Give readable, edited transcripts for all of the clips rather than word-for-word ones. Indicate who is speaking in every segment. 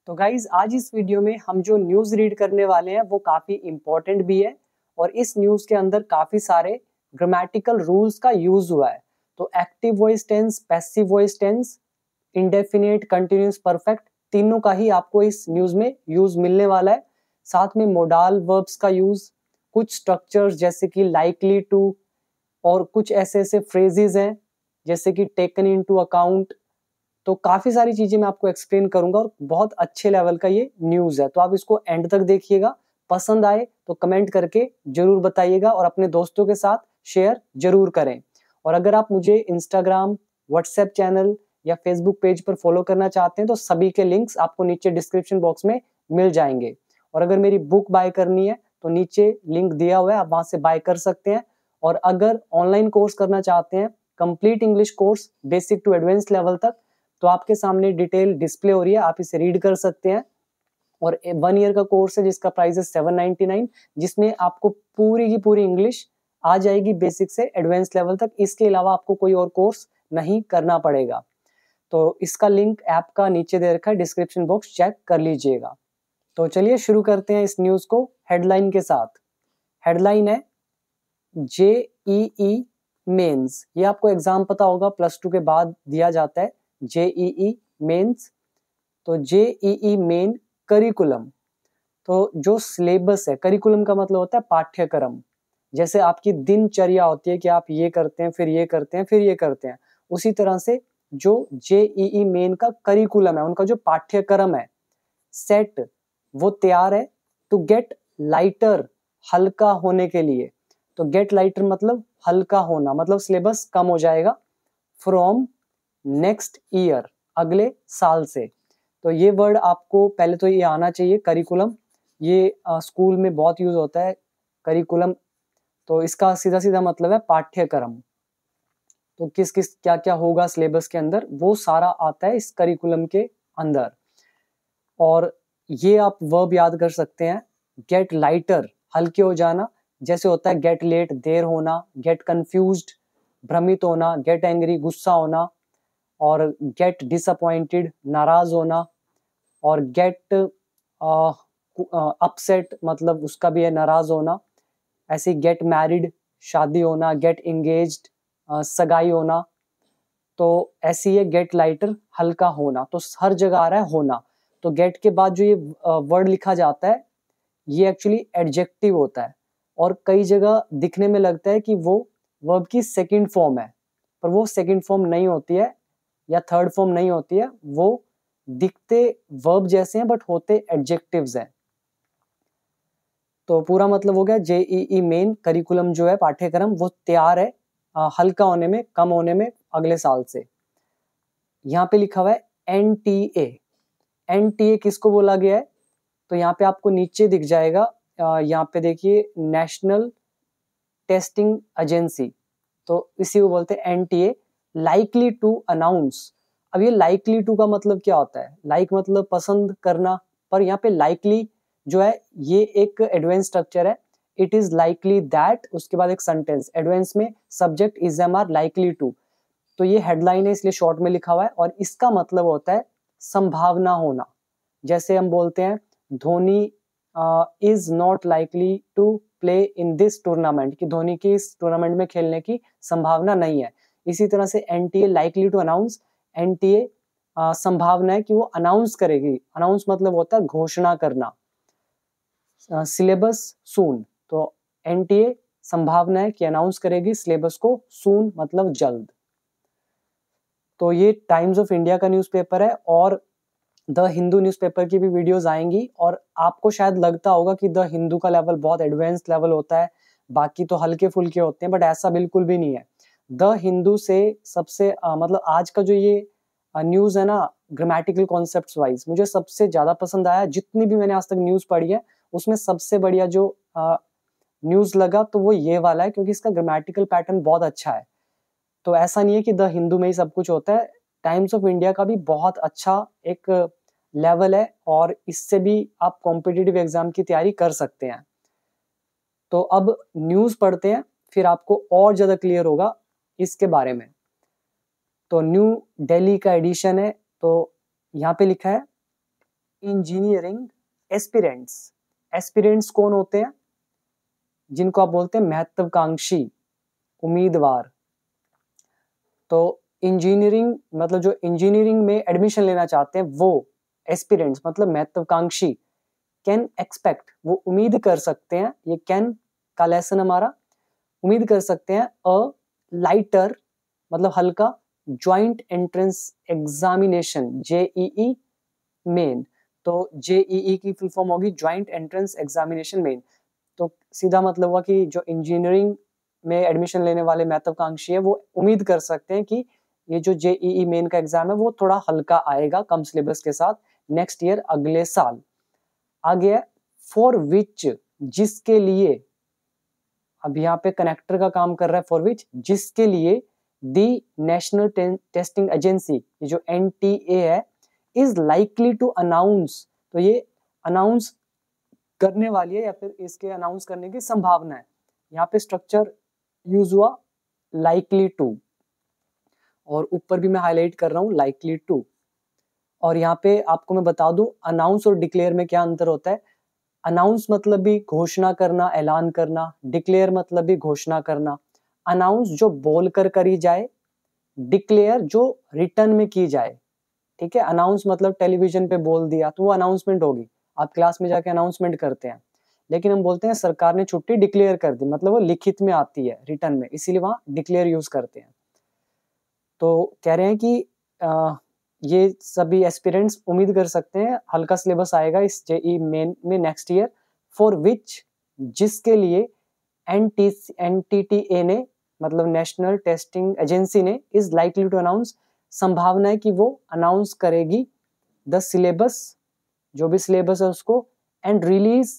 Speaker 1: तो गाइज आज इस वीडियो में हम जो न्यूज़ रीड करने वाले हैं वो काफ़ी इम्पोर्टेंट भी है और इस न्यूज़ के अंदर काफ़ी सारे ग्रामेटिकल रूल्स का यूज हुआ है। तो active voice tense, passive voice tense, indefinite, continuous, perfect, तीनों का ही आपको इस न्यूज़ में यूज मिलने वाला है। साथ में मोडाल वर्ब्स का यूज, कुछ स्ट्रक्चर्स जैसे कि लाइकली टू और कुछ ऐसे ऐसे फ्रेजेस हैं जैसे कि टेकन इनटू अकाउंट। तो काफी सारी चीजें मैं आपको एक्सप्लेन करूंगा और बहुत अच्छे लेवल का ये न्यूज है, तो आप इसको एंड तक देखिएगा। पसंद आए तो कमेंट करके जरूर बताइएगा और अपने दोस्तों के साथ शेयर जरूर करें। और अगर आप मुझे इंस्टाग्राम, व्हाट्सएप चैनल या फेसबुक पेज पर फॉलो करना चाहते हैं तो सभी के लिंक्स आपको नीचे डिस्क्रिप्शन बॉक्स में मिल जाएंगे। और अगर मेरी बुक बाय करनी है तो नीचे लिंक दिया हुआ है, आप वहां से बाय कर सकते हैं। और अगर ऑनलाइन कोर्स करना चाहते हैं, complete English course basic to advance level तक, तो आपके सामने डिटेल डिस्प्ले हो रही है, आप इसे रीड कर सकते हैं। और 1 ईयर का कोर्स है जिसका प्राइस है 799, जिसमें आपको पूरी की पूरी इंग्लिश आ जाएगी बेसिक से एडवांस लेवल तक। इसके अलावा आपको कोई और कोर्स नहीं करना पड़ेगा। तो इसका लिंक ऐप का नीचे दे रखा है, डिस्क्रिप्शन बॉक्स चेक कर लीजिएगा। तो चलिए शुरू करते हैं इस न्यूज को हेडलाइन के साथ। हेडलाइन है जेईई मेंस। ये आपको एग्जाम पता होगा, +2 के बाद दिया जाता है जेईई मेंस। तो जेईई मेन करिकुलम, तो जो सिलेबस है, करिकुलम का मतलब होता है पाठ्यक्रम। जैसे आपकी दिनचर्या होती है कि आप ये करते हैं, फिर ये करते हैं, फिर ये करते हैं, उसी तरह से जो जेईई मेन का करिकुलम है, उनका जो पाठ्यक्रम है, सेट, वो तैयार है टू गेट लाइटर, हल्का होने के लिए। तो गेट लाइटर मतलब हल्का होना, मतलब सिलेबस कम हो जाएगा। फ्रॉम नेक्स्ट ईयर, अगले साल से। तो ये वर्ड आपको पहले तो ये आना चाहिए, करिकुलम। ये स्कूल में बहुत यूज होता है करिकुलम। तो इसका सीधा सीधा मतलब है पाठ्यक्रम। तो किस किस क्या क्या होगा सिलेबस के अंदर, वो सारा आता है इस करिकुलम के अंदर। और ये आप वर्ब याद कर सकते हैं, गेट लाइटर, हल्के हो जाना। जैसे होता है गेट लेट, देर होना, गेट कंफ्यूज्ड, भ्रमित होना, गेट एंग्री, गुस्सा होना, और गेट डिसअपॉइंटेड, नाराज होना, और गेट अपसेट मतलब उसका भी है नाराज होना। ऐसे गेट मैरिड, शादी होना, गेट इंगेज्ड, सगाई होना। तो ऐसी है गेट लाइटर, हल्का होना। तो हर जगह आ रहा है होना। तो गेट के बाद जो ये वर्ड लिखा जाता है, ये एक्चुअली एडजेक्टिव होता है और कई जगह दिखने में लगता है कि वो वर्ब की सेकंड फॉर्म है, पर वो सेकंड फॉर्म नहीं होती है या थर्ड फॉर्म नहीं होती है। वो दिखते वर्ब जैसे हैं बट होते एडजेक्टिव्स हैं। तो पूरा मतलब हो गया जेईई मेन करिकुलम जो है पाठ्यक्रम, वो तैयार है हल्का होने में, कम होने में अगले साल से। यहाँ पे लिखा हुआ है एनटीए। एनटीए किसको बोला गया है? तो यहाँ पे आपको नीचे दिख जाएगा, यहाँ पे देखिए नेशनल टेस्टिंग एजेंसी, तो इसी को बोलते हैं एनटीए। Likely to announce. अब ये लाइकली टू का मतलब क्या होता है? लाइक मतलब पसंद करना, पर यहाँ पे लाइकली जो है ये एक एडवांस स्ट्रक्चर है। इट इज लाइकली दैट, उसके बाद एक सेंटेंस, एडवांस में subject is am are likely to. तो ये हेडलाइन है इसलिए शॉर्ट में लिखा हुआ है और इसका मतलब होता है संभावना होना। जैसे हम बोलते हैं Dhoni is not likely to play in this tournament, कि धोनी की इस टूर्नामेंट में खेलने की संभावना नहीं है। इसी तरह से NTA likely to announce, NTA संभावना है कि वो अनाउंस करेगी। अनाउंस मतलब होता है घोषणा करना। सिलेबस सून, तो एनटीए संभावना है कि अनाउंस करेगी सिलेबस को, सून मतलब जल्द। तो ये टाइम्स ऑफ इंडिया का न्यूज़पेपर है और द हिंदू न्यूज़पेपर की भी वीडियोस आएंगी। और आपको शायद लगता होगा कि द हिंदू का लेवल बहुत एडवांस लेवल होता है, बाकी तो हल्के फुल्के होते हैं, बट ऐसा बिल्कुल भी नहीं है। द हिंदू से सबसे मतलब आज का जो ये न्यूज़ है ना, ग्रामेटिकल कॉन्सेप्ट्स वाइज मुझे सबसे ज्यादा पसंद आया। जितनी भी मैंने आज तक न्यूज़ पढ़ी है उसमें सबसे बढ़िया जो न्यूज़ लगा तो वो ये वाला है, क्योंकि इसका ग्रामेटिकल पैटर्न बहुत अच्छा है। तो ऐसा नहीं है कि द हिंदू में ही सब कुछ होता है, टाइम्स ऑफ इंडिया का भी बहुत अच्छा एक लेवल है और इससे भी आप कॉम्पिटिटिव एग्जाम की तैयारी कर सकते हैं। तो अब न्यूज़ पढ़ते हैं, फिर आपको और ज़्यादा क्लियर होगा इसके बारे में। तो न्यू दिल्ली का एडिशन है, तो यहाँ पे लिखा है इंजीनियरिंग एस्पिरेंट्स। एस्पिरेंट्स कौन होते हैं? जिनको आप बोलते हैं महत्वाकांक्षी उम्मीदवार। तो इंजीनियरिंग मतलब जो इंजीनियरिंग में एडमिशन लेना चाहते हैं वो एस्पिरेंट्स मतलब महत्वाकांक्षी कैन एक्सपेक्ट वो उम्मीद कर सकते हैं, ये कैन का लेसन हमारा, उम्मीद कर सकते हैं अ लाइटर मतलब हल्का joint entrance examination JEE main. तो जेईई की फुल फॉर्म होगी ज्वाइंट एंट्रेंस एग्जामिनेशन मेन। तो सीधा मतलब हुआ कि जो इंजीनियरिंग में एडमिशन लेने वाले महत्वाकांक्षी है वो उम्मीद कर सकते हैं कि ये जो जेईई मेन का एग्जाम है वो थोड़ा हल्का आएगा कम सिलेबस के साथ नेक्स्ट ईयर अगले साल। आगे है फॉर विच जिसके लिए, अब यहाँ पे कनेक्टर का काम कर रहा है फॉर विच जिसके लिए दी नेशनल टेस्टिंग एजेंसी ये जो एनटीए है इज लाइकली टू अनाउंस, तो ये अनाउंस करने वाली है या फिर इसके अनाउंस करने की संभावना है। यहाँ पे स्ट्रक्चर यूज हुआ लाइकली टू, और ऊपर भी मैं हाईलाइट कर रहा हूँ लाइकली टू। और यहाँ पे आपको मैं बता दूं अनाउंस और डिक्लेयर में क्या अंतर होता है। अनाउंस मतलब भी घोषणा करना, ऐलान करना, डिक्लेयर मतलब भी घोषणा करना। अनाउंस जो बोलकर करी जाए, डिक्लेयर जो रिटर्न में की जाए। ठीक है, अनाउंस मतलब टेलीविजन पे बोल दिया तो वो अनाउंसमेंट होगी, आप क्लास में जाके अनाउंसमेंट करते हैं। लेकिन हम बोलते हैं सरकार ने छुट्टी डिक्लेयर कर दी, मतलब वो लिखित में आती है रिटर्न में, इसीलिए वहां डिक्लेयर यूज करते हैं। तो कह रहे हैं कि ये सभी एस्पिरेंट्स उम्मीद कर सकते हैं हल्का सिलेबस आएगा इस जेई मेन में नेक्स्ट ईयर, फॉर विच जिसके लिए एनटीटीए ने मतलब नेशनल टेस्टिंग एजेंसी ने इज लाइकली टू अनाउंस संभावना है कि वो अनाउंस करेगी द सिलेबस जो भी सिलेबस है उसको, and release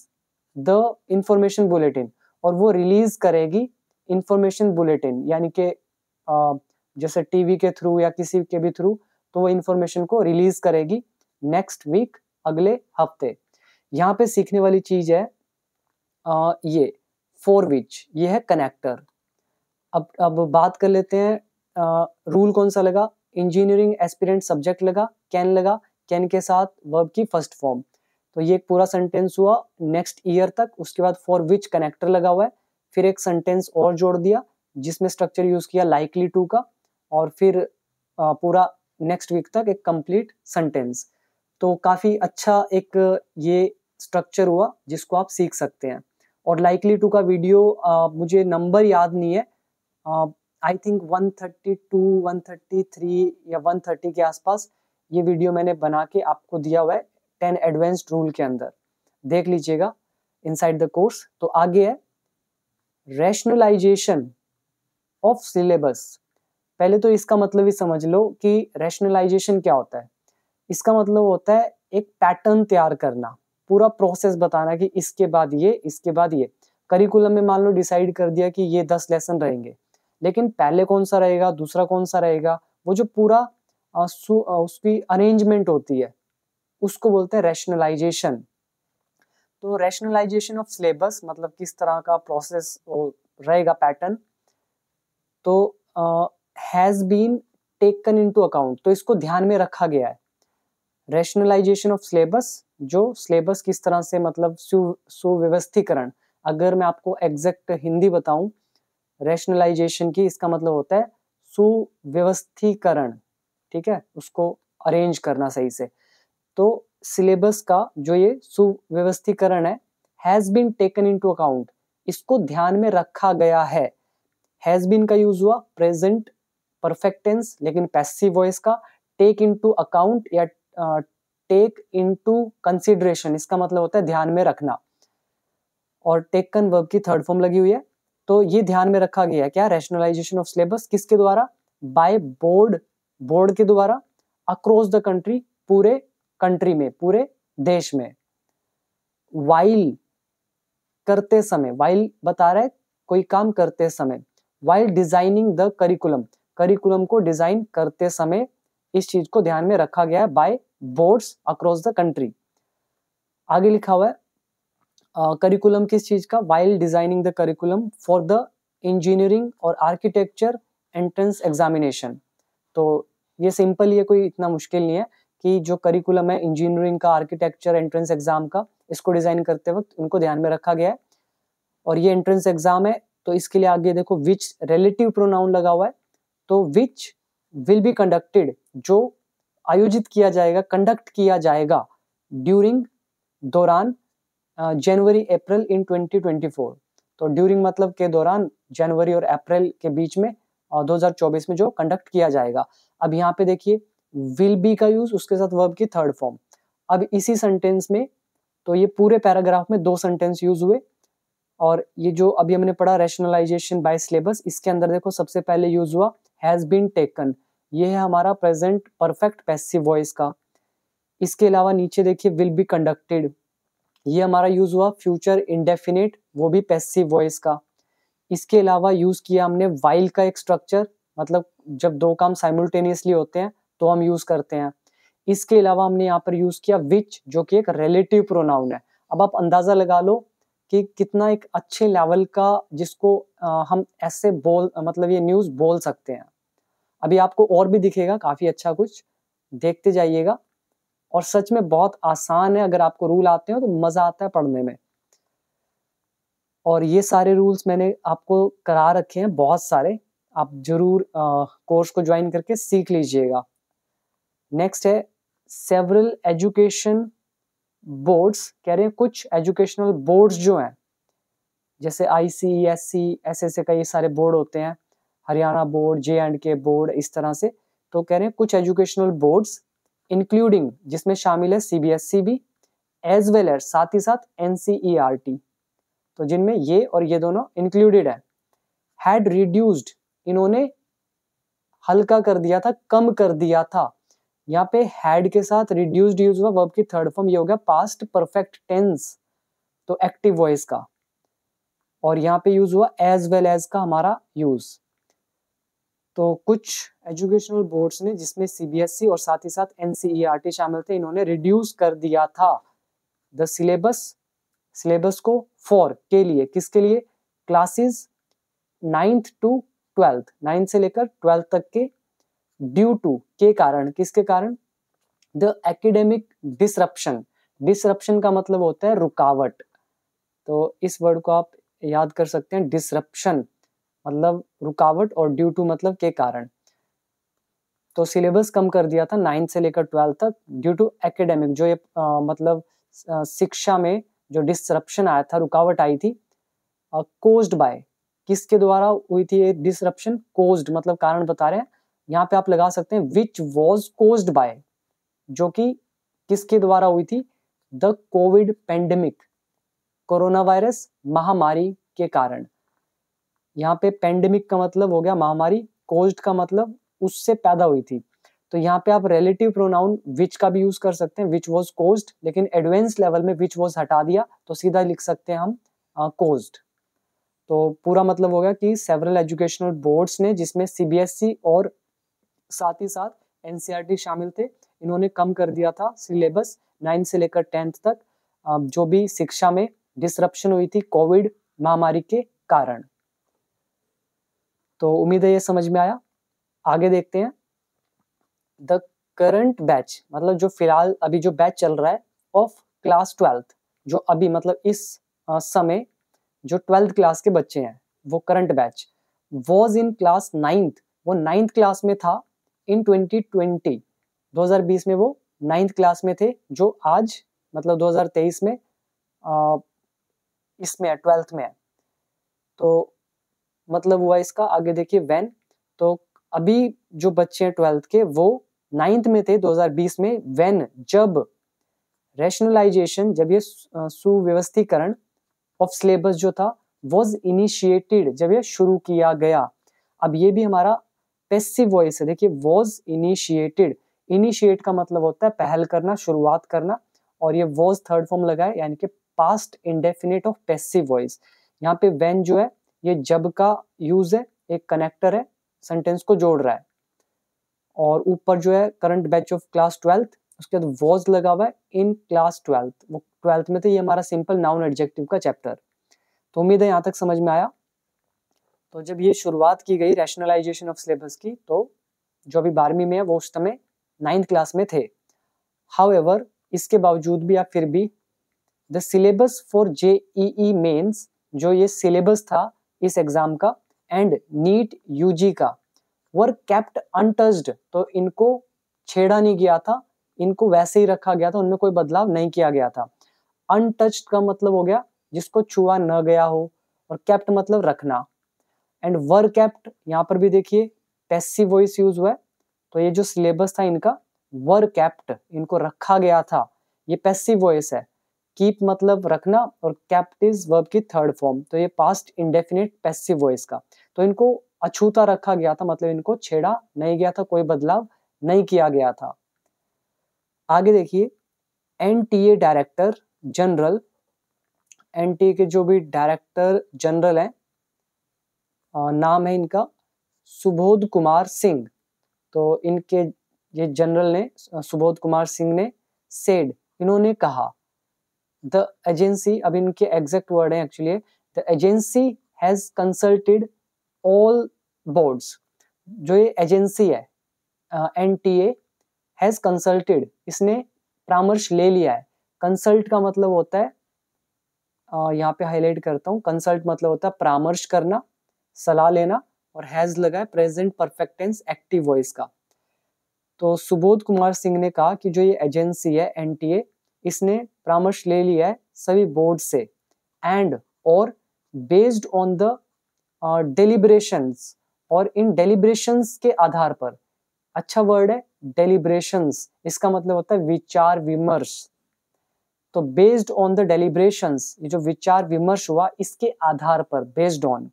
Speaker 1: the information bulletin और वो रिलीज करेगी इंफॉर्मेशन बुलेटिन, यानी कि जैसे टीवी के थ्रू या किसी के भी थ्रू, तो वो इंफॉर्मेशन को रिलीज करेगी नेक्स्ट वीक अगले हफ्ते। यहाँ पे सीखने वाली चीज है ये फॉर विच, ये है कनेक्टर। अब बात कर लेते हैं रूल कौन सा लगा। इंजीनियरिंग एस्पिरेंट सब्जेक्ट लगा, कैन के साथ वर्ब की फर्स्ट फॉर्म। तो ये एक पूरा सेंटेंस हुआ नेक्स्ट ईयर तक। उसके बाद फॉर विच कनेक्टर लगा हुआ है, फिर एक सेंटेंस और जोड़ दिया जिसमें स्ट्रक्चर यूज किया लाइकली टू का, और फिर पूरा नेक्स्ट वीक तक एक कंप्लीट सेंटेंस। तो काफी अच्छा एक ये स्ट्रक्चर हुआ जिसको आप सीख सकते हैं। और लाइकली टू का वीडियो मुझे नंबर याद नहीं है, आई थिंक 132, 133 या 130 के आसपास ये वीडियो मैंने बना के आपको दिया हुआ है 10 एडवांस्ड रूल के अंदर, देख लीजिएगा इनसाइड द कोर्स। तो आगे है रैशनलाइजेशन ऑफ सिलेबस। पहले तो इसका मतलब ही समझ लो कि रैशनलाइजेशन क्या होता है। इसका मतलब होता है एक पैटर्न तैयार करना, पूरा प्रोसेस बताना कि इसके बाद ये, इसके बाद ये। करिकुलम में मान लो डिसाइड कर दिया कि ये 10 लेसन रहेंगे, लेकिन पहले कौन सा रहेगा, दूसरा कौन सा रहेगा, वो जो पूरा उसकी अरेंजमेंट होती है उसको बोलते हैं रैशनलाइजेशन। तो रैशनलाइजेशन ऑफ सिलेबस मतलब किस तरह का प्रोसेस रहेगा, पैटर्न। तो has been taken into account, तो इसको ध्यान में रखा गया है। रैशनलाइजेशन ऑफ सिलेबस, जो सिलेबस किस तरह से मतलब सुव्यवस्थीकरण। अगर मैं आपको एग्जैक्ट हिंदी बताऊं रैशनलाइजेशन की, इसका मतलब होता है सुव्यवस्थीकरण। ठीक है, उसको अरेंज करना सही से। तो सिलेबस का जो ये सुव्यवस्थीकरण है, has been taken into account, इसको ध्यान में रखा गया है। हैज बीन का यूज हुआ प्रेजेंट परफेक्ट टेंस, लेकिन पैसिव वॉइस का टेक इनटू अकाउंट या टेक इनटू कंसीडरेशन, इसका मतलब होता है ध्यान में रखना। और टेकन वर्ब की थर्ड फॉर्म लगी हुई है। तो ये ध्यान में रखा गया क्या, रैशनलाइजेशन ऑफ सिलेबस किसके द्वारा, बाय बोर्ड, बोर्ड के द्वारा, अक्रॉस द कंट्री, पूरे कंट्री में, पूरे देश में। वाइल करते समय, वाइल बता रहा है कोई काम करते समय। While designing the curriculum, curriculum को डिजाइन करते समय इस चीज को ध्यान में रखा गया है by boards across the country. आगे लिखा हुआ है करिकुलम किस चीज का, while designing the curriculum for the engineering और आर्किटेक्चर एंट्रेंस एग्जामिनेशन। तो ये सिंपल ही है, कोई इतना मुश्किल नहीं है कि जो करिकुलम है इंजीनियरिंग का, आर्किटेक्चर, एंट्रेंस एग्जाम का, इसको डिजाइन करते वक्त उनको ध्यान में रखा गया है। और ये एंट्रेंस एग्जाम है तो इसके लिए आगे देखो विच रिलेटिव प्रोनाउन लगा हुआ है, तो विच विल बी कंडक्टेड, जो आयोजित किया जाएगा, कंडक्ट किया जाएगा ड्यूरिंग, दौरान, जनवरी अप्रैल इन 2024। तो ड्यूरिंग मतलब के दौरान, जनवरी और अप्रैल के बीच में 2024 में जो कंडक्ट किया जाएगा। अब यहाँ पे देखिए विल बी का यूज, उसके साथ वर्ब की थर्ड फॉर्म। अब इसी सेंटेंस में, तो ये पूरे पैराग्राफ में 2 सेंटेंस यूज हुए। और ये जो अभी हमने पढ़ा रैशनलाइजेशन बाय सिलेबस, इसके अंदर देखो सबसे पहले यूज हुआ हैज बीन टेकन, ये है हमारा प्रेजेंट परफेक्ट पैसिव वॉइस का। इसके अलावा नीचे देखिए विल बी कंडक्टेड, ये हमारा यूज हुआ फ्यूचर इंडेफिनिट, वो भी पैसिव वॉइस का। इसके अलावा यूज किया हमने वाइल का एक स्ट्रक्चर, मतलब जब 2 काम साइमल्टेनियसली होते हैं तो हम यूज करते हैं। इसके अलावा हमने यहाँ पर यूज किया विच, जो कि एक रिलेटिव प्रोनाउन है। अब आप अंदाजा लगा लो कि कितना एक अच्छे लेवल का, जिसको हम ऐसे मतलब ये न्यूज बोल सकते हैं। अभी आपको और भी दिखेगा काफी अच्छा कुछ, देखते जाइएगा। और सच में बहुत आसान है, अगर आपको रूल आते हो तो मजा आता है पढ़ने में। और ये सारे रूल्स मैंने आपको करा रखे हैं, बहुत सारे, आप जरूर कोर्स को ज्वाइन करके सीख लीजिएगा। नेक्स्ट है सेवरल एजुकेशन बोर्ड्स, कह रहे हैं कुछ एजुकेशनल बोर्ड्स जो हैं, जैसे ICSE, ऐसे कई सारे बोर्ड होते हैं, हरियाणा बोर्ड, J&K बोर्ड, इस तरह से। तो कह रहे हैं कुछ एजुकेशनल बोर्ड्स इंक्लूडिंग, जिसमें शामिल है CBSE भी, एज वेल एज, साथ ही साथ NCERT, तो जिनमें ये और ये दोनों इंक्लूडेड है। हैड रिड्यूस्ड, इन्होंने हल्का कर दिया था, कम कर दिया था। यहाँ पे हैड के साथ रिड्यूस्ड यूज हुआ, वर्ब की थर्ड फॉर्म, ये हो गया पास्ट परफेक्ट टेंस, तो एक्टिव वॉइस का। और यहाँ पे यूज हुआ एज वेल एज का हमारा यूज। तो कुछ एजुकेशनल बोर्ड्स ने, जिसमें CBSE और साथ ही साथ NCERT शामिल थे, इन्होंने रिड्यूस कर दिया था द सिलेबस को, फॉर, के लिए, किसके लिए, classes 9th to 12th, 9th से लेकर 12th तक के, ड्यू टू, के कारण, किसके कारण, द एकेडमिक डिसरप्शन, डिसरप्शन का मतलब होता है रुकावट, तो इस वर्ड को आप याद कर सकते हैं, डिसरप्शन मतलब रुकावट, और ड्यू टू मतलब के कारण। तो सिलेबस कम कर दिया था 9th से लेकर 12th तक, ड्यू टू एकेडमिक, जो ये मतलब शिक्षा में जो डिसरप्शन आया था, रुकावट आई थी, कोज्ड बाय, किसके द्वारा हुई थी ये डिसरप्शन, कोज्ड मतलब कारण बता रहे हैं, यहाँ पे आप लगा सकते हैं विच वॉज कोज्ड बाय, जो कि किसके द्वारा हुई थी, the Covid pandemic, corona virus महामारी के कारण। यहाँ पे पेंडेमिक का मतलब हो गया महामारी, कोज्ड का मतलब उससे पैदा हुई थी। तो यहाँ पे आप रिलेटिव प्रोनाउन विच का भी यूज कर सकते हैं, विच वॉज कोज्ड, लेकिन एडवांस लेवल में विच वॉज हटा दिया, तो सीधा लिख सकते हैं हम कोज्ड। तो पूरा मतलब हो गया कि सेवरल एजुकेशनल बोर्ड्स ने, जिसमें CBSE और साथ ही साथ NCERT शामिल थे, इन्होंने कम कर दिया था सिलेबस 9th से लेकर 10th तक, जो भी शिक्षा में डिसरप्शन हुई थी कोविड महामारी के कारण। तो उम्मीद है ये समझ में आया। आगे देखते हैं, द करंट बैच, मतलब जो फिलहाल अभी जो बैच चल रहा है ऑफ क्लास 12th, जो अभी मतलब इस समय जो 12th क्लास के बच्चे हैं, वो current batch, was in class 9th, वो 9th क्लास में था, इन 2020, 2020 में वो 9th क्लास में थे, जो आज मतलब 2023 में इसमें है, 12th में है। तो मतलब हुआ इसका, आगे देखिए व्हेन, तो अभी जो बच्चे हैं 12th के, वो 9th में थे 2020 में, व्हेन, जब, रैशनलाइजेशन, जब ये सुव्यवस्थीकरण ऑफ सिलेबस जो था, वॉज इनिशिएटेड, जब ये शुरू किया गया। अब ये भी हमारा पैसिव वॉइस है, देखिए वॉज इनिशिएटेड, इनिशिएट का मतलब होता है पहल करना, शुरुआत करना, और ये वॉज थर्ड फॉर्म लगा है, यानी कि past indefinite of passive voice. यहाँ पे व्हेन जो है ये जब का यूज है, एक कनेक्टर है, सेंटेंस को जोड़ रहा है, और ऊपर जो है current batch of class 12th, उसके बाद वॉज लगा हुआ है इन क्लास 12th, वो 12th में थे। ये हमारा सिंपल नाउन एडजेक्टिव का चैप्टर। तो उम्मीद है यहाँ तक समझ में आया। तो जब ये शुरुआत की गई रैशनलाइजेशन ऑफ सिलेबस की, तो जो अभी 12वीं में है वो उस समय 9th क्लास में थे। हाउएवर इसके बावजूद भी या फिर भी the syllabus for JEE mains, जो ये सिलेबस था इस एग्जाम का, एंड नीट यूजी का, वर केप्ट अनटच्ड, तो इनको छेड़ा नहीं गया था, इनको वैसे ही रखा गया था, उनमें कोई बदलाव नहीं किया गया था। अनटच्ड का मतलब हो गया जिसको छुआ न गया हो, और केप्ट मतलब रखना। एंड वर केप्ट, यहाँ पर भी देखिए पैसिव वॉइस यूज हुआ है, तो ये जो सिलेबस था इनका वर केप्ट, इनको रखा गया था, ये पैसिव वॉइस है। कीप मतलब रखना, और केप्ट इज वर्ब की थर्ड फॉर्म, तो ये पास्ट इंडेफिनिट पैसिव वॉइस का, तो इनको अछूता रखा गया था, मतलब इनको छेड़ा नहीं गया था, कोई बदलाव नहीं किया गया था। आगे देखिए, एनटीए डायरेक्टर जनरल, एनटीए के जो भी डायरेक्टर जनरल है, नाम है इनका सुबोध कुमार सिंह, तो इनके ये जनरल ने सुबोध कुमार सिंह ने सेड, इन्होंने कहा, द एजेंसी, अब इनके एग्जैक्ट वर्ड है actually, the agency has consulted all boards, जो ये एजेंसी है एनटीए हैज कंसल्टेड, इसने परामर्श ले लिया है। कंसल्ट का मतलब होता है, यहाँ पे हाईलाइट करता हूँ, कंसल्ट मतलब होता है परामर्श करना, सलाह लेना, और हैज लगा है present perfect tense active voice का। तो सुबोध कुमार सिंह ने कहा कि जो ये एजेंसी है एनटीए, इसने परामर्श ले लिया है सभी बोर्ड से, एंड और बेस्ड ऑन द डेलिब्रेशंस, और इन डेलिब्रेशंस के आधार पर, अच्छा वर्ड है डेलिब्रेशंस, इसका मतलब होता है विचार विमर्श, तो बेस्ड ऑन द डेलिब्रेशंस, ये जो विचार विमर्श हुआ इसके आधार पर, बेस्ड ऑन,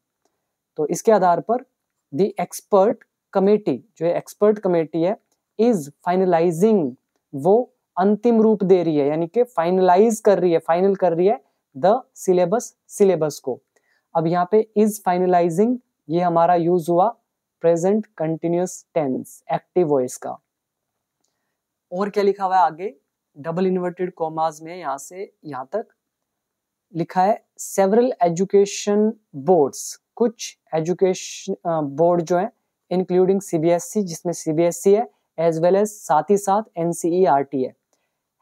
Speaker 1: तो इसके आधार पर द एक्सपर्ट कमेटी, जो एक्सपर्ट कमेटी है, इज फाइनलाइजिंग, वो अंतिम रूप दे रही है, यानी कि फाइनलाइज कर रही है, फाइनल कर रही है द सिलेबस को। अब यहाँ पे इज फाइनलाइजिंग, ये हमारा यूज हुआ present continuous tense active voice का। और क्या लिखा हुआ है आगे, डबल इन्वर्टेड कॉमास में यहाँ से यहाँ तक लिखा है, सेवरल एजुकेशन बोर्ड्स, कुछ एजुकेशन बोर्ड जो है इंक्लूडिंग सीबीएसई, जिसमें सीबीएसई है, एज वेल एज साथ ही साथ एनसीईआरटी है,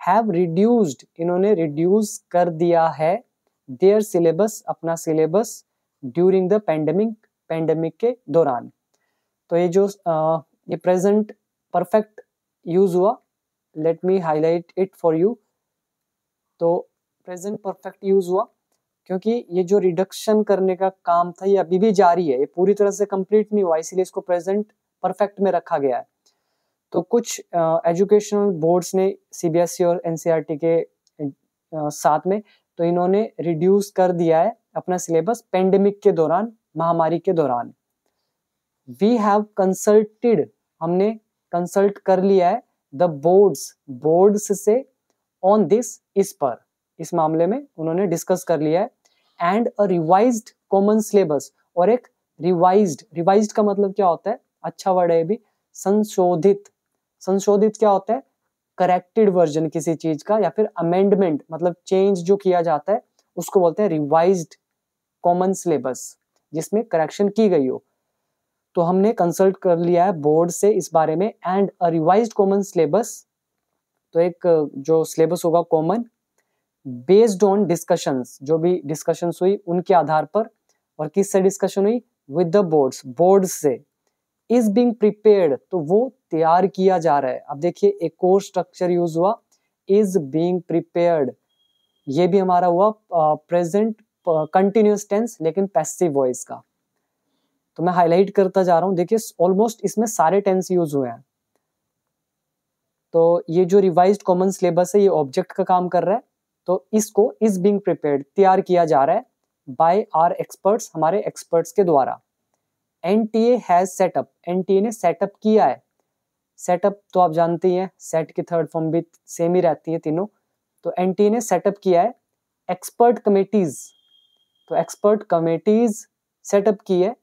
Speaker 1: हैव रिड्यूस्ड, इन्होंने रिड्यूस कर दिया है देयर सिलेबस, अपना सिलेबस, ड्यूरिंग द पेंडेमिक के दौरान। तो ये जो ये प्रेजेंट परफेक्ट यूज हुआ, let me highlight it for you, तो प्रेजेंट परफेक्ट यूज हुआ क्योंकि ये जो रिडक्शन करने का काम था ये अभी भी जारी है, ये पूरी तरह से कंप्लीट नहीं हुआ, इसीलिए इसको प्रेजेंट परफेक्ट में रखा गया है। तो कुछ एजुकेशनल बोर्ड्स ने सीबीएसई और एनसीईआरटी के साथ में, तो इन्होंने रिड्यूस कर दिया है अपना सिलेबस पेंडेमिक के दौरान, महामारी के दौरान। वी हैव कंसल्टेड, हमने कंसल्ट कर लिया है द बोर्ड्स से ऑन दिस, इस पर, इस मामले में उन्होंने डिस्कस कर लिया है, and a revised common syllabus, और एक रिवाइज्ड का मतलब क्या होता है, अच्छा वर्ड है भी, संशोधित क्या होता है, करेक्टेड वर्जन किसी चीज का, या फिर अमेंडमेंट मतलब चेंज जो किया जाता है उसको बोलते हैं रिवाइज्ड कॉमन सिलेबस, जिसमें करेक्शन की गई हो। तो हमने कंसल्ट कर लिया है बोर्ड से इस बारे में, and a revised common syllabus, तो एक जो सिलेबस होगा कॉमन, बेस्ड ऑन डिस्कशंस, जो भी डिस्कशंस हुई उनके आधार पर, और किससे डिस्कशन हुई, विद द बोर्ड्स से, इज बीइंग प्रिपेयर्ड, तो वो तैयार किया जा रहा है। अब देखिए एक और स्ट्रक्चर यूज हुआ, इज बीइंग प्रिपेयर्ड, ये भी हमारा हुआ प्रेजेंट कंटिन्यूअस टेंस लेकिन पैसिव वॉइस का। तो मैं हाईलाइट करता जा रहा हूं, देखिए ऑलमोस्ट इसमें सारे टेंस यूज हुए हैं। तो ये जो रिवाइज्ड कॉमन सिलेबस है ये ऑब्जेक्ट का काम कर रहा है, तो इसको इज बीइंग प्रिपेयर्ड, तैयार किया जा रहा है, बाय आवर एक्सपर्ट्स, हमारे एक्सपर्ट्स के द्वारा। एनटीए हैज सेटअप, एनटीए ने सेटअप किया है, सेटअप तो आप जानते ही हैं, सेट की थर्ड फॉर्म भी सेम ही रहती है तीनों, तो एनटीए ने सेटअप किया है एक्सपर्ट कमेटीज, तो एक्सपर्ट कमेटीज सेटअप की है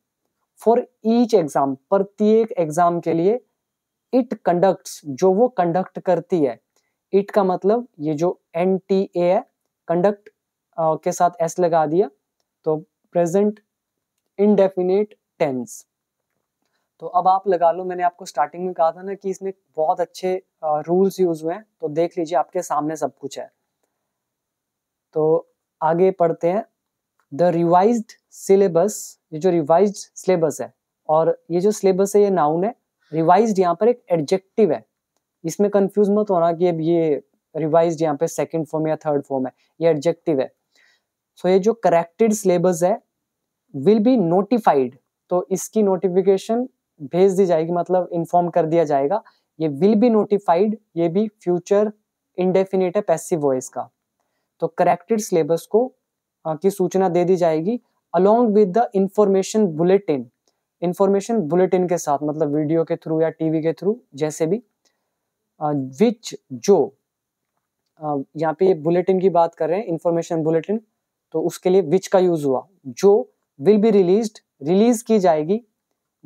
Speaker 1: फॉर ईच एग्जाम, प्रत्येक एग्जाम के लिए, इट कंडक्ट्स, जो वो कंडक्ट करती है, इट का मतलब ये जो एनटीए है, कंडक्ट के साथ एस लगा दिया, तो प्रेजेंट इंडेफिनिट टेंस, तो अब आप लगा लो, मैंने आपको स्टार्टिंग में कहा था ना कि इसमें बहुत अच्छे रूल्स यूज हुए हैं, तो देख लीजिए आपके सामने सब कुछ है। तो आगे पढ़ते हैं। द रिवाइज्ड सिलेबस, ये जो रिवाइज्ड सिलेबस है, और ये जो सिलेबस है ये नाउन है, रिवाइज्ड यहाँ पर एक एडजेक्टिव है, इसमें कंफ्यूज मत होना कि अब ये रिवाइज्ड यहाँ पे सेकंड फॉर्म या थर्ड फॉर्म है, ये एडजेक्टिव है। सो ये जो करेक्टेड सिलेबस है विल बी नोटिफाइड, तो इसकी नोटिफिकेशन भेज दी जाएगी, मतलब इन्फॉर्म कर दिया जाएगा। ये विल बी नोटिफाइड, ये भी फ्यूचर इंडेफिनिट है पैसिव वॉइस का। तो करेक्टेड सिलेबस को की सूचना दे दी जाएगी along with the information bulletin, information bulletin के साथ, मतलब वीडियो के थ्रू या टीवी के थ्रू, जैसे भी। विच, जो, यहाँ पे बुलेटिन की बात कर रहे हैं, इंफॉर्मेशन बुलेटिन, तो उसके लिए विच का यूज हुआ, जो विल बी रिलीज्ड, रिलीज की जाएगी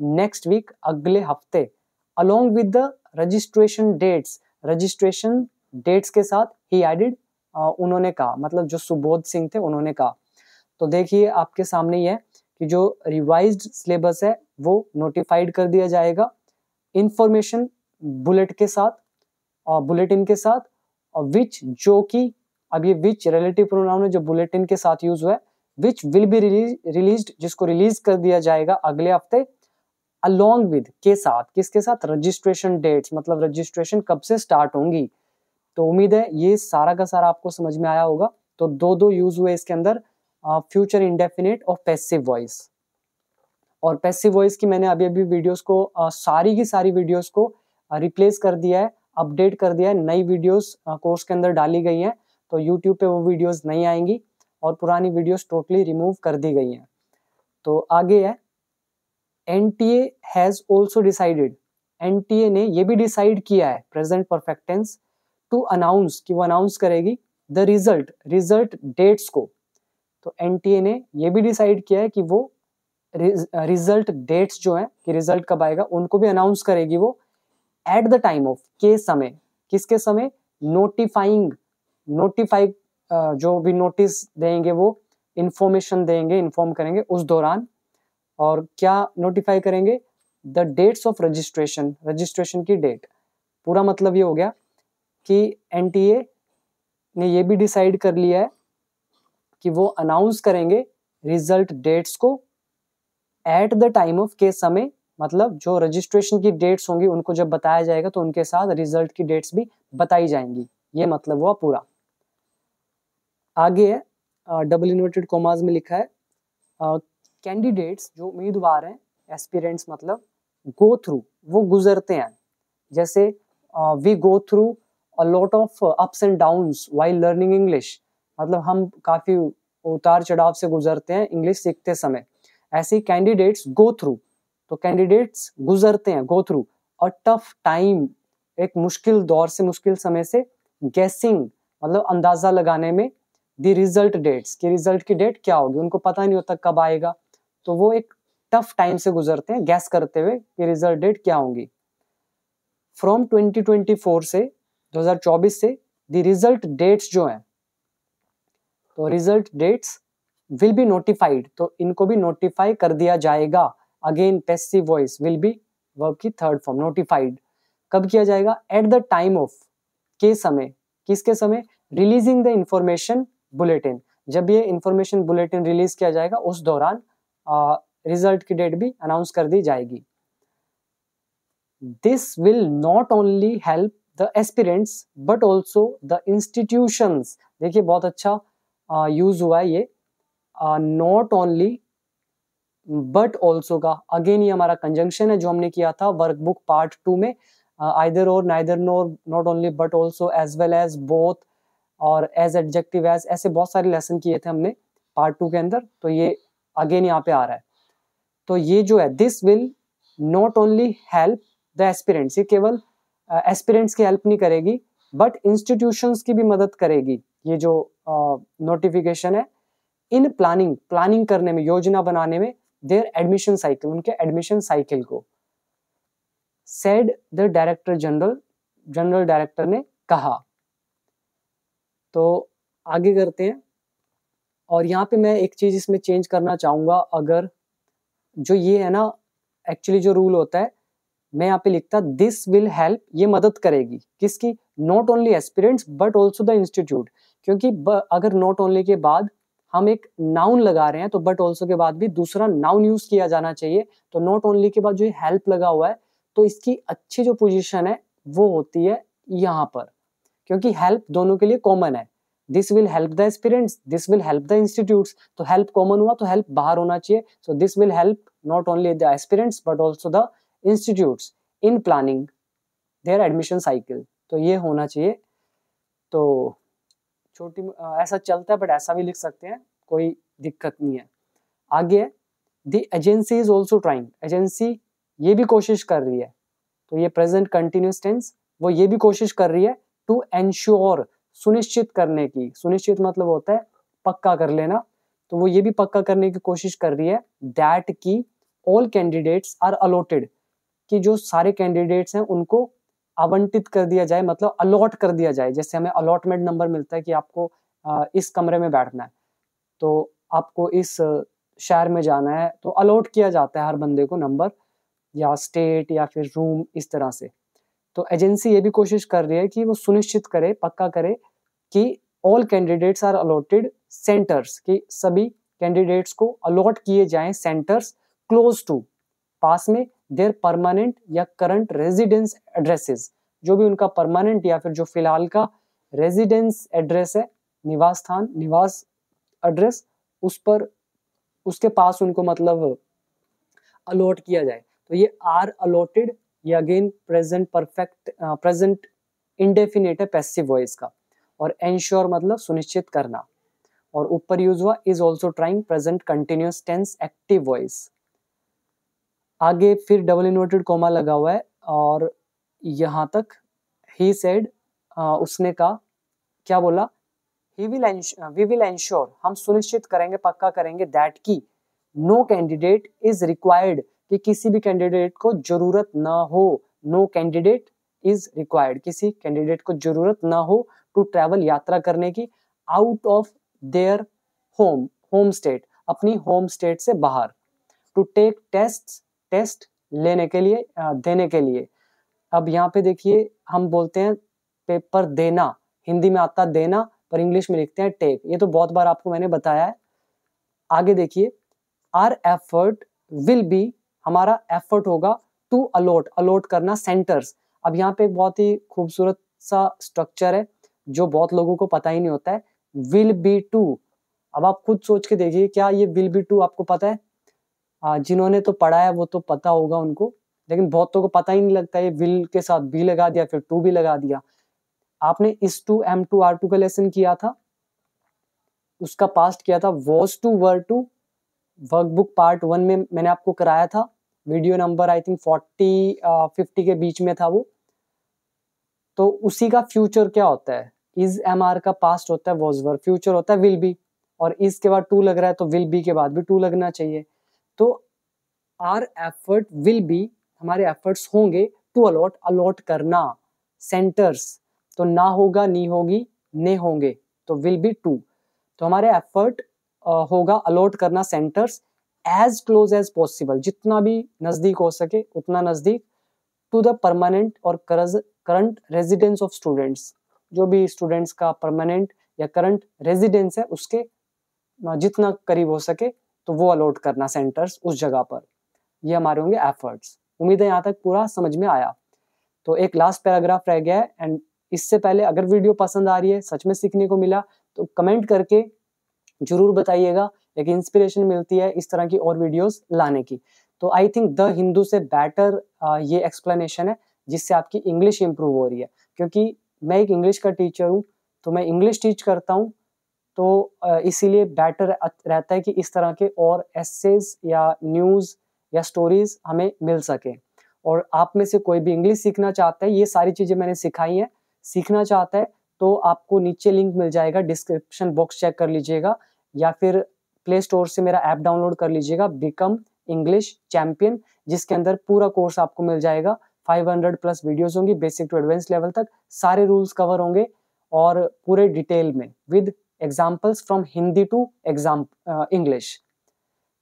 Speaker 1: नेक्स्ट वीक, अगले हफ्ते, along with the registration dates, registration dates के साथ ही एडेड, उन्होंने कहा, मतलब जो सुबोध सिंह थे उन्होंने कहा। तो देखिए आपके सामने ही है कि जो रिवाइज्ड सिलेबस है वो नोटिफाइड कर दिया जाएगा इंफॉर्मेशन बुलेट के साथ, और बुलेटिन के साथ, और विच, जो कि, अब ये विच रिलेटिव प्रोनाउन है जो बुलेटिन के साथ यूज हुआ है, विच विल बी रिलीज्ड, जिसको रिलीज कर दिया जाएगा अगले हफ्ते, अलोंग विद, के साथ, किसके साथ, रजिस्ट्रेशन डेट्स, मतलब रजिस्ट्रेशन कब से स्टार्ट होंगी। तो उम्मीद है ये सारा का सारा आपको समझ में आया होगा। तो दो यूज हुए इसके अंदर, फ्यूचर इंडेफिनिट और पैसिव वॉइस। और पैसिव वॉइस की मैंने अभी अभी वीडियोस को सारी की सारी वीडियोस को रिप्लेस कर दिया है, अपडेट कर दिया है, नई वीडियोस कोर्स के अंदर डाली गई हैं। तो यूट्यूब पे वो वीडियोस नहीं आएंगी और पुरानी वीडियोस टोटली रिमूव कर दी गई हैं। तो आगे है, NTA has also decided, NTA ने ये भी डिसाइड किया है, present perfect tense, to announce, कि वो अनाउंस करेगी द रिजल्ट, रिजल्ट डेट्स को। तो एनटीए ने ये भी डिसाइड किया है कि वो रिजल्ट डेट्स जो है, कि रिजल्ट कब आएगा, उनको भी अनाउंस करेगी वो एट द टाइम ऑफ, के समय, किसके समय, नोटिफाइंग, नोटिफाई, जो भी नोटिस देंगे वो इंफॉर्मेशन देंगे, इन्फॉर्म करेंगे उस दौरान। और क्या नोटिफाई करेंगे, the dates of registration, registration की डेट। पूरा मतलब ये हो गया कि एनटीए ने ये भी डिसाइड कर लिया है कि वो अनाउंस करेंगे रिजल्ट डेट्स को एट द टाइम ऑफ, के समय, मतलब जो रजिस्ट्रेशन की डेट्स होंगी उनको जब बताया जाएगा तो उनके साथ रिजल्ट की डेट्स भी बताई जाएंगी, ये मतलब हुआ पूरा। आगे है, डबल इन्वर्टेड कॉमास में लिखा है, कैंडिडेट्स, जो उम्मीदवार हैं, एस्पिरेंट्स मतलब, गो थ्रू, वो गुजरते हैं, जैसे we go through a lot of ups and downs while learning English, मतलब हम काफी उतार चढ़ाव से गुजरते हैं इंग्लिश सीखते समय। ऐसे ही कैंडिडेट्स गो थ्रू, तो कैंडिडेट्स गुजरते हैं, गो थ्रू अ टफ टाइम, एक मुश्किल दौर से, मुश्किल समय से, गेसिंग, मतलब अंदाजा लगाने में, द रिजल्ट डेट्स, कि रिजल्ट की डेट क्या होगी, उनको पता नहीं होता कब आएगा, तो वो एक टफ टाइम से गुजरते हैं गैस करते हुए कि रिजल्ट डेट क्या होंगी। फ्रॉम 2024 से, 2024 से, द रिजल्ट डेट्स जो हैं, तो result dates will be notified, तो इनको भी नोटिफाई कर दिया जाएगा। Again passive voice, will be verb की थर्ड फॉर्म, नोटिफाइड कब किया जाएगा, एट द टाइम ऑफ, के समय, किसके समय, रिलीजिंग द इंफॉर्मेशन बुलेटिन, जब ये इंफॉर्मेशन बुलेटिन रिलीज किया जाएगा उस दौरान रिजल्ट की डेट भी अनाउंस कर दी जाएगी। This will not only help the aspirants but also the institutions, देखिए बहुत अच्छा यूज हुआ है ये, नॉट ओनली बट ऑल्सो का, अगेन ये हमारा कंजंक्शन है जो हमने किया था वर्कबुक पार्ट 2 में, आइदर और, neither nor, not only but also, as well as, both, और एज एडजेक्टिव एज, ऐसे बहुत सारे लेसन किए थे हमने पार्ट 2 के अंदर, तो ये अगेन यहाँ पे आ रहा है। तो ये जो है, this will not only help the aspirants, ये केवल एस्पिरेंट्स की हेल्प नहीं करेगी बट इंस्टीट्यूशंस की भी मदद करेगी, ये जो नोटिफिकेशन है, इन प्लानिंग, प्लानिंग करने में, योजना बनाने में, देयर एडमिशन साइकिल, उनके एडमिशन साइकिल को, said the director general, general director ने कहा। तो आगे करते हैं, और यहाँ पे मैं एक चीज इसमें चेंज करना चाहूंगा, अगर जो ये है ना एक्चुअली जो रूल होता है, मैं यहाँ पे लिखता दिस विल हेल्प, ये मदद करेगी किसकी, not only aspirants but also the institute, क्योंकि अगर नॉट ओनली के बाद हम एक नाउन लगा रहे हैं तो बट ऑल्सो के बाद भी दूसरा नाउन यूज किया जाना चाहिए। तो नॉट ओनली के बाद जो हेल्प लगा हुआ है तो इसकी अच्छी जो पोजीशन है वो होती है यहाँ पर, क्योंकि हेल्प दोनों के लिए कॉमन है। This will help the aspirants, this will help the institutes, तो हेल्प कॉमन हुआ तो हेल्प बाहर होना चाहिए। So this will help not only the aspirants but also the institutes in planning there admission cycle, तो ये होना चाहिए। तो छोटी ऐसा चलता है बट ऐसा भी लिख सकते हैं, कोई दिक्कत नहीं है। आगे है the agency is also trying, agency ये भी कोशिश कर रही है, तो ये प्रेजेंट कंटिन्यूस टेंस, वो ये भी कोशिश कर रही है टू एंश्योर, सुनिश्चित करने की, सुनिश्चित मतलब होता है पक्का कर लेना, तो वो ये भी पक्का करने की कोशिश कर रही है दैट की ऑल कैंडिडेट्स आर अलॉटेड, कि जो सारे कैंडिडेट्स हैं उनको आवंटित कर दिया जाए, मतलब अलॉट कर दिया जाए। जैसे हमें अलॉटमेंट नंबर मिलता है कि आपको इस कमरे में बैठना है, तो आपको इस शहर में जाना है, तो अलॉट किया जाता है हर बंदे को नंबर या स्टेट या फिर रूम, इस तरह से। तो एजेंसी ये भी कोशिश कर रही है कि वो सुनिश्चित करे, पक्का करे कि all candidates are allotted centres, कि सभी कैंडिडेट्स को अलॉट किए जाएं सेंटर्स क्लोज टू, पास में, देयर परमानेंट या करंट रेजिडेंस एड्रेसेस, जो भी उनका परमानेंट या फिर जो फिलहाल का रेजिडेंस एड्रेस है, निवास स्थान, निवास एड्रेस, उस पर, उसके पास उनको मतलब अलॉट किया जाए। तो ये आर अलॉटेड, ये again present perfect, present indefinite है पैसिव वॉइस का, और एंश्योर मतलब सुनिश्चित करना, और ऊपर यूज हुआ is also trying, present continuous tense active voice. आगे फिर डबल इन्वर्टेड कॉमा लगा हुआ है, और यहाँ तक ही सेड, उसने कहा, क्या बोला, वी विल एंश्योर, हम सुनिश्चित करेंगे, पक्का करेंगे, दैट की नो कैंडिडेट इज रिक्वायर्ड, कि किसी भी कैंडिडेट को जरूरत ना हो, नो कैंडिडेट इज रिक्वायर्ड, किसी कैंडिडेट को जरूरत ना हो टू ट्रैवल, यात्रा करने की, out of their home, home state, अपनी होम स्टेट से बाहर, टू टेक टेस्ट, टेस्ट लेने के लिए, देने के लिए। अब यहाँ पे देखिए हम बोलते हैं पेपर देना, हिंदी में आता देना, पर इंग्लिश में लिखते हैं टेक, ये तो बहुत बार आपको मैंने बताया है। आगे देखिए आर एफर्ट विल बी, हमारा एफर्ट होगा टू अलॉट, अलॉट करना सेंटर्स। अब यहाँ पे एक बहुत ही खूबसूरत सा स्ट्रक्चर है जो बहुत लोगों को पता ही नहीं होता है, विल बी टू। अब आप खुद सोच के देखिए, क्या ये विल बी टू आपको पता है? जिन्होंने तो पढ़ा है वो तो पता होगा उनको, लेकिन बहुतों को पता ही नहीं लगता, ये विल के साथ बी लगा दिया, फिर टू भी लगा दिया। आपने is to, am to, are to का लेसन किया था, उसका पास्ट किया था, was to, were to, workbook part 1 में मैंने आपको कराया था, वीडियो नंबर आई थिंक 40-50 के बीच में था वो। तो उसी का फ्यूचर क्या होता है, इज एम आर का पास्ट होता है वॉज वर, फ्यूचर होता है विल बी, और इस के बाद टू लग रहा है तो विल बी के बाद भी टू लगना चाहिए। तो आर एफर्ट विल बी, हमारे एफर्ट्स होंगे टू अलॉट, अलॉट करना सेंटर्स, तो ना होगा, नी होगी, ने होंगे, तो विल बी टू। तो हमारे एफर्ट होगा अलॉट करना centres as close as possible, जितना भी नजदीक हो सके उतना नजदीक, टू द परमानेंट और करंट रेजिडेंस ऑफ स्टूडेंट्स, जो भी स्टूडेंट्स का परमानेंट या करंट रेजिडेंस है उसके जितना करीब हो सके तो वो अलॉट करना सेंटर्स उस जगह पर। ये हमारे होंगे एफर्ट्स। उम्मीद है यहाँ तक पूरा समझ में आया। तो एक लास्ट पैराग्राफ रह गया है, एंड इससे पहले अगर वीडियो पसंद आ रही है, सच में सीखने को मिला, तो कमेंट करके जरूर बताइएगा, एक इंस्पिरेशन मिलती है इस तरह की और वीडियोस लाने की। तो आई थिंक द हिंदू से बेटर ये एक्सप्लेनेशन है जिससे आपकी इंग्लिश इंप्रूव हो रही है, क्योंकि मैं एक इंग्लिश का टीचर हूँ, तो मैं इंग्लिश टीच करता हूँ, तो इसीलिए बेटर रहता है कि इस तरह के और एसेज या न्यूज़ या स्टोरीज हमें मिल सके। और आप में से कोई भी इंग्लिश सीखना चाहता है, ये सारी चीज़ें मैंने सिखाई हैं, सीखना चाहता है तो आपको नीचे लिंक मिल जाएगा, डिस्क्रिप्शन बॉक्स चेक कर लीजिएगा, या फिर प्ले स्टोर से मेरा ऐप डाउनलोड कर लीजिएगा, बिकम इंग्लिश चैंपियन, जिसके अंदर पूरा कोर्स आपको मिल जाएगा। 500+ वीडियोस होंगी, बेसिक टू एडवांस लेवल तक सारे रूल्स कवर होंगे, और पूरे डिटेल में with examples from Hindi to English.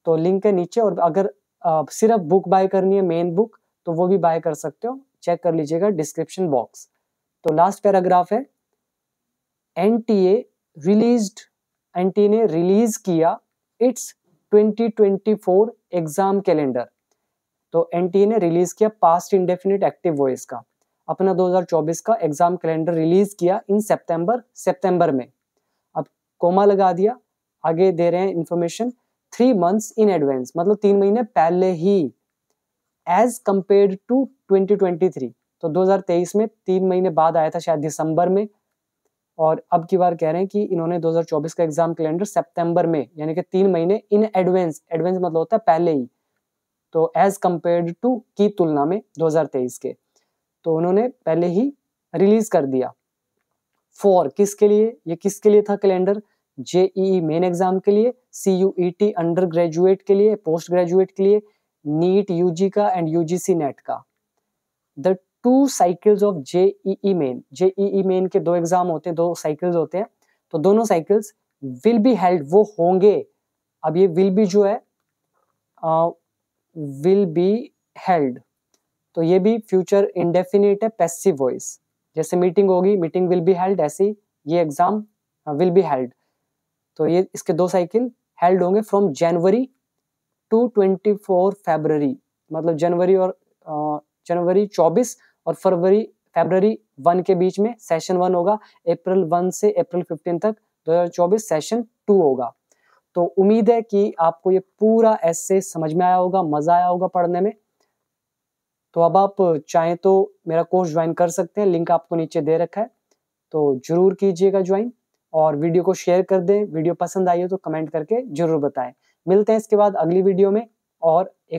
Speaker 1: तो लिंक है नीचे, और अगर सिर्फ बुक बाय करनी है, मेन बुक, तो वो भी बाय कर सकते हो, चेक कर लीजिएगा डिस्क्रिप्शन बॉक्स। तो लास्ट पैराग्राफ है, एनटीए ने रिलीज किया इट्स 2024 एग्जाम कैलेंडर। तो एनटीए ने रिलीज किया पास्ट इंडेफिनिट एक्टिव वॉइस का अपना 2024 का एग्जाम कैलेंडर रिलीज किया इन सितंबर में। अब कोमा लगा दिया, आगे दे रहे हैं इंफॉर्मेशन 3 months इन एडवांस, मतलब 3 महीने पहले ही, एज कंपेयर्ड टू 2023। तो 2023 में 3 महीने बाद आया था शायद दिसंबर में, और अब की बार कह रहे हैं कि इन्होंने 2024 का एग्जाम कैलेंडर सितंबर में, यानी कि 3 महीने इन एडवांस मतलब होता है पहले ही, तो एज कंपेयर्ड टू की तुलना में 2023 के, तो उन्होंने पहले ही रिलीज कर दिया। फॉर किसके लिए, ये किसके लिए था कैलेंडर, जेईई मेन एग्जाम के लिए, सीयूईटी अंडर ग्रेजुएट के लिए, पोस्ट ग्रेजुएट के लिए, नीट यूजी का एंड यूजीसी नेट का। The 2 cycles of JEE main के 2 एग्जाम होते हैं, 2 साइकिल्स होते हैं, तो दोनों साइकिल्स विल बी हेल्ड, वो होंगे। अब ये विल बी जो है विल बी हेल्ड, तो ये भी फ्यूचर इंडेफिनिट है, पैसिव वॉइस, जैसे मीटिंग होगी, मीटिंग विल बी हेल्ड, ऐसे ही ये एग्जाम विल बी हेल्ड। तो ये इसके 2 साइकिल हेल्ड होंगे फ्रॉम जनवरी टू 24 फरवरी, मतलब जनवरी 24 और फरवरी 1 के बीच में सेशन 1 होगा, अप्रैल 1 से अप्रैल 15 तक 2024 सेशन 2 होगा। तो उम्मीद है कि आपको ये पूरा ऐसे समझ में आया होगा, मजा आया होगा पढ़ने में। तो अब आप चाहें तो मेरा कोर्स ज्वाइन कर सकते हैं, लिंक आपको नीचे दे रखा है, तो जरूर कीजिएगा ज्वाइन, और वीडियो को शेयर कर दें। वीडियो पसंद आई हो तो कमेंट करके जरूर बताएं। मिलते हैं इसके बाद अगली वीडियो में और एक